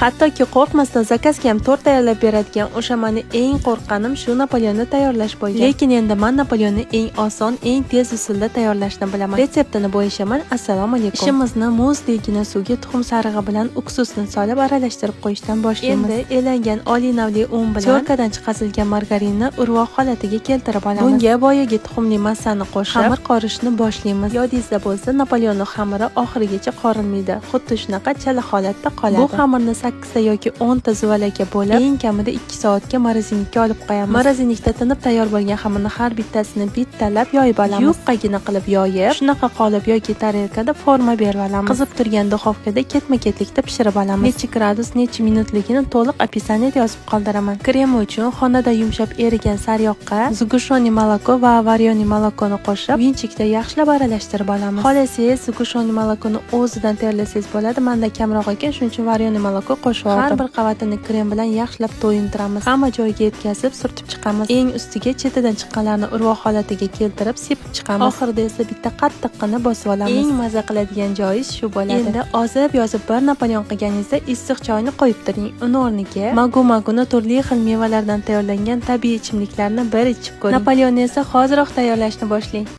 Hattoki qo'rqmasdan zakazga ham tort tayyorlab beradigan o'sha meni eng qo'rqqanim shu Napoleonni tayyorlash bo'lgan. Lekin endi men Napoleonni eng oson, eng tez usulda tayyorlashni bilaman. Retseptini bo'lishaman. Assalomu alaykum. Ishimizni muzdagina suvga tuxum sarig'i bilan uksusni solib aralashtirib qo'yishdan boshlaymiz. Endi elangan oliy navli un bilan cho'rkadan chiqazilgan margarinni urvoq holatiga keltirib olamiz. Bunga boyagi tuxumli massani qo'shib xamir qorishni boshlaymiz. Yodingizda bo'lsa, Napoleonni xamiri oxirigacha qorilmaydi. Xuddi shunaqa chala holatda qoladi. Bu xamirni 8 ta yoki 10 ta zuvalakka bo'lib, eng kamida 2 soatga morozinlikka olib qo'yamiz. Morozinlikda tinib tayyor bo'lgan xamirni har bittasini bittalab yoyib olamiz. Yupqagina qilib yoyib, shunaqa qolib yoki tarelkada forma berib olamiz. Qizib turgan duxovkada ketma-ketlikda pishirib olamiz. Necha gradus, necha minutligini to'liq описаниеda yozib qoldiraman. Kremi uchun xonada yumshab erigan sariyog'qa zugushoniy moloko va varyoniy molokoni qo'shib, vinchikda yaxshilab aralashtirib olamiz. Xohlasangiz zugushoniy molokoni o'zidan tayyorlasangiz bo'ladi. Menda kamroq ekan, shuning uchun varyoniy moloko qo'shib oldim. Har bir qavatini krem bilan yaxshilab to'yintiramiz. Hamma joyiga yetkazib, surtib chiqamiz. Eng ustiga chetidan chiqqanlarni urvoq holatiga keltirib, sepib chiqamiz. Oxirida esa bitta qattiqqina bosib olamiz. Eng maza qiladigan joyi shu bo'ladi. Endi yozib bir Napoleon qilganingizda issiq choyni qo'yib turing. Uni o'rniga maguna turli xil mevalardan tayyorlangan tabiiy ichimliklarni bir ichib ko'ring. Napoleonni esa hoziroq tayyorlashni boshlang.